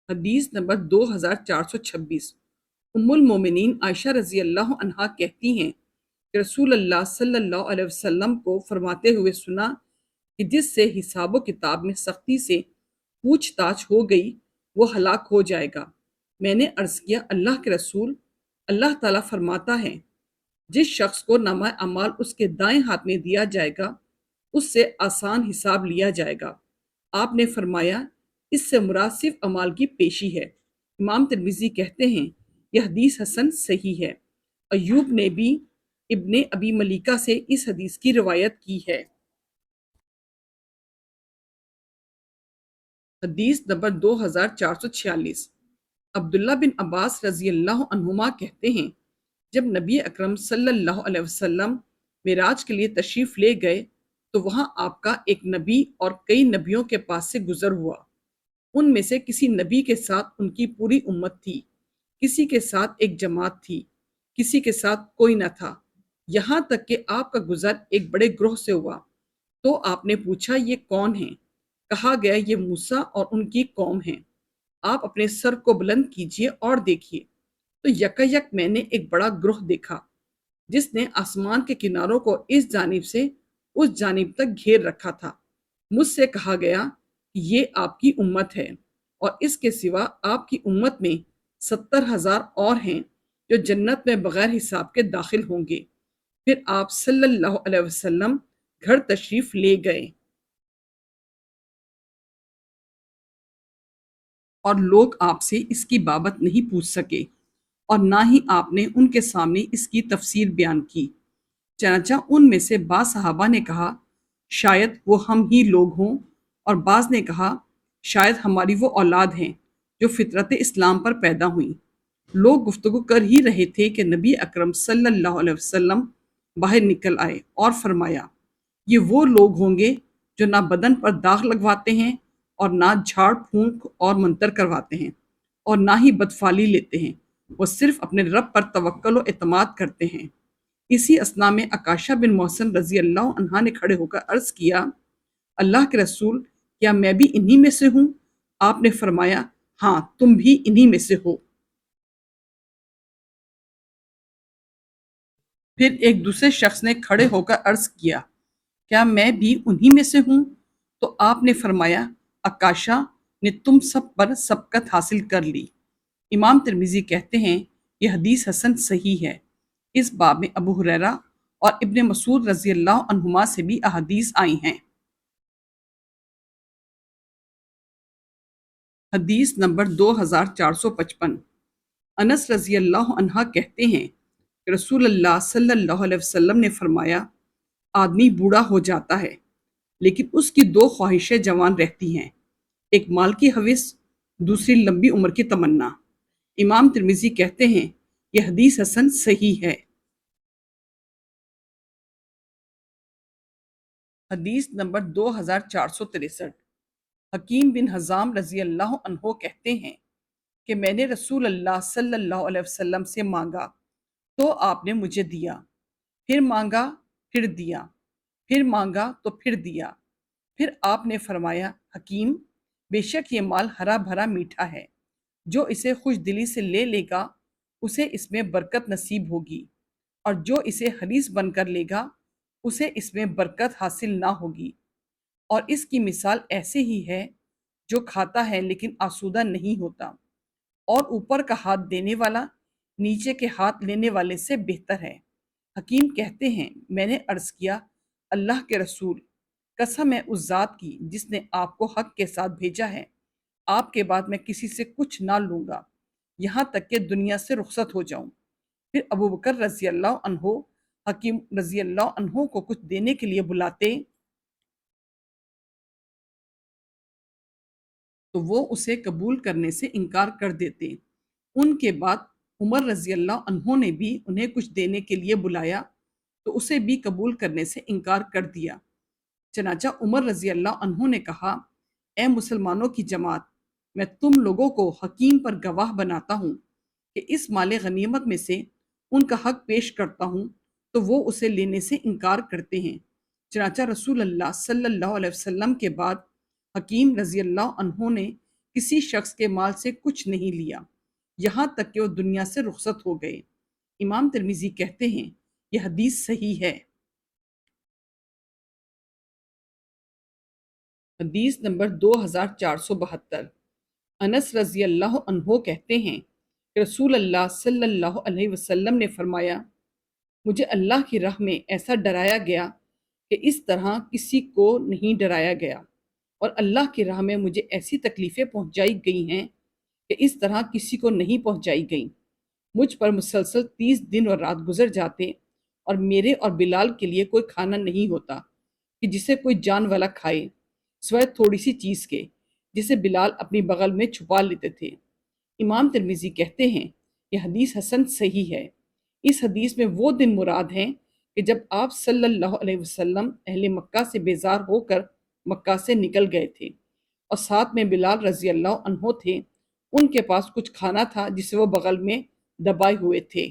حدیث نمبر 2426۔ ام المومنین عائشہ رضی اللہ عنہا کہتی ہیں کہ رسول اللہ صلی اللہ علیہ وسلم کو فرماتے ہوئے سنا کہ جس سے حساب و کتاب میں سختی سے پوچھ تاچھ ہو گئی وہ ہلاک ہو جائے گا۔ میں نے عرض کیا اللہ کے رسول، اللہ تعالیٰ فرماتا ہے جس شخص کو نامہ اعمال اس کے دائیں ہاتھ میں دیا جائے گا اس سے آسان حساب لیا جائے گا۔ آپ نے فرمایا اس سے مراد صرف اعمال کی پیشی ہے۔ امام ترمذی کہتے ہیں یہ حدیث حسن صحیح ہے۔ ایوب نے بھی ابن ابی ملیکہ سے اس حدیث کی روایت کی ہے۔ حدیث نمبر 2446۔ عبداللہ بن عباس رضی اللہ عنہما کہتے ہیں جب نبی اکرم صلی اللہ علیہ وسلم معراج کے لیے تشریف لے گئے تو وہاں آپ کا ایک نبی اور کئی نبیوں کے پاس سے گزر ہوا۔ ان میں سے کسی نبی کے ساتھ ان کی پوری امت تھی، کسی کے ساتھ ایک جماعت تھی، کسی کے ساتھ کوئی نہ تھا، یہاں تک کہ آپ کا گزر ایک بڑے گروہ سے ہوا۔ تو آپ نے پوچھا یہ کون ہیں؟ کہا گیا یہ موسیٰ اور ان کی قوم ہیں۔ آپ اپنے سر کو بلند کیجئے اور دیکھیے تو یکا میں نے ایک بڑا گروہ دیکھا جس نے آسمان کے کناروں کو اس جانب سے اس جانب تک گھیر رکھا تھا۔ مجھ سے کہا گیا کہ یہ آپ کی امت ہے اور اس کے سوا آپ کی امت میں 70,000 اور ہیں جو جنت میں بغیر حساب کے داخل ہوں گے۔ پھر آپ صلی اللہ علیہ وسلم گھر تشریف لے گئے اور لوگ آپ سے اس کی بابت نہیں پوچھ سکے اور نہ ہی آپ نے ان کے سامنے اس کی تفسیر بیان کی۔ چنانچہ ان میں سے بعض صحابہ نے کہا شاید وہ ہم ہی لوگ ہوں، اور بعض نے کہا شاید ہماری وہ اولاد ہیں جو فطرت اسلام پر پیدا ہوئیں۔ لوگ گفتگو کر ہی رہے تھے کہ نبی اکرم صلی اللہ علیہ وسلم باہر نکل آئے اور فرمایا یہ وہ لوگ ہوں گے جو نہ بدن پر داغ لگواتے ہیں اور نہ جھاڑ پھونک اور منتر کرواتے ہیں اور نہ ہی بدفعلی لیتے ہیں، وہ صرف اپنے رب پر توکل و اعتماد کرتے ہیں۔ اسی اثنا میں عکاشہ بن محسن رضی اللہ عنہ نے کھڑے ہو کر عرض کیا اللہ کے رسول کیا میں بھی انہی میں سے ہوں؟ آپ نے فرمایا ہاں تم بھی انہی میں سے ہو۔ پھر ایک دوسرے شخص نے کھڑے ہو کر عرض کیا کیا میں بھی انہی میں سے ہوں؟ تو آپ نے فرمایا عکاشہ نے تم سب پر سبقت حاصل کر لی۔ امام ترمذی کہتے ہیں یہ حدیث حسن صحیح ہے۔ اس باب میں ابو ہریرہ اور ابن مسعود رضی اللہ عنہما سے بھی احادیث آئی ہیں۔ حدیث نمبر 2455۔ انس رضی اللہ عنہ کہتے ہیں کہ رسول اللہ صلی اللہ علیہ وسلم نے فرمایا آدمی بوڑھا ہو جاتا ہے لیکن اس کی دو خواہشیں جوان رہتی ہیں، ایک مال کی ہوس، دوسری لمبی عمر کی تمنا۔ امام ترمذی کہتے ہیں یہ حدیث حسن صحیح ہے۔ حدیث نمبر 2463۔ حکیم بن حزام رضی اللہ عنہ کہتے ہیں کہ میں نے رسول اللہ صلی اللہ علیہ وسلم سے مانگا تو آپ نے مجھے دیا، پھر مانگا پھر دیا، پھر مانگا تو پھر دیا۔ پھر آپ نے فرمایا حکیم بے شک یہ مال ہرا بھرا میٹھا ہے، جو اسے خوش دلی سے لے لے گا اسے اس میں برکت نصیب ہوگی، اور جو اسے حریص بن کر لے گا اسے اس میں برکت حاصل نہ ہوگی۔ اور اس کی مثال ایسے ہی ہے جو کھاتا ہے لیکن آسودہ نہیں ہوتا، اور اوپر کا ہاتھ دینے والا نیچے کے ہاتھ لینے والے سے بہتر ہے۔ حکیم کہتے ہیں میں نے عرض کیا اللہ کے رسول قسم ہے اس ذات کی جس نے آپ کو حق کے ساتھ بھیجا ہے، آپ کے بعد میں کسی سے کچھ نہ لوں گا یہاں تک کہ دنیا سے رخصت ہو جاؤں۔ پھر ابو بکر رضی اللہ عنہ حکیم رضی اللہ عنہ کو کچھ دینے کے لیے بلاتے تو وہ اسے قبول کرنے سے انکار کر دیتے۔ ان کے بعد عمر رضی اللہ عنہ نے بھی انہیں کچھ دینے کے لیے بلایا تو اسے بھی قبول کرنے سے انکار کر دیا۔ چنانچہ عمر رضی اللہ عنہ نے کہا اے مسلمانوں کی جماعت، میں تم لوگوں کو حکیم پر گواہ بناتا ہوں کہ اس مال غنیمت میں سے ان کا حق پیش کرتا ہوں تو وہ اسے لینے سے انکار کرتے ہیں۔ چنانچہ رسول اللہ صلی اللہ علیہ وسلم کے بعد حکیم رضی اللہ عنہ نے کسی شخص کے مال سے کچھ نہیں لیا، یہاں تک کہ وہ دنیا سے رخصت ہو گئے۔ امام ترمذی کہتے ہیں یہ حدیث صحیح ہے۔ حدیث نمبر 2472۔ انس رضی اللہ عنہ کہتے ہیں کہ رسول اللہ صلی اللہ علیہ وسلم نے فرمایا، مجھے اللہ کی راہ میں ایسا ڈرایا گیا کہ اس طرح کسی کو نہیں ڈرایا گیا، اور اللہ کی راہ میں مجھے ایسی تکلیفیں پہنچائی گئی ہیں کہ اس طرح کسی کو نہیں پہنچائی گئیں۔ مجھ پر مسلسل 30 دن اور رات گزر جاتے اور میرے اور بلال کے لیے کوئی کھانا نہیں ہوتا کہ جسے کوئی جان والا کھائے، سوائے تھوڑی سی چیز کے جسے بلال اپنی بغل میں چھپا لیتے تھے۔ امام ترمذی کہتے ہیں یہ حدیث حسن صحیح ہے۔ اس حدیث میں وہ دن مراد ہیں کہ جب آپ صلی اللہ علیہ وسلم اہل مکہ سے بیزار ہو کر مکہ سے نکل گئے تھے، اور ساتھ میں بلال رضی اللہ عنہ تھے۔ ان کے پاس کچھ کھانا تھا جسے وہ بغل میں دبائے ہوئے تھے۔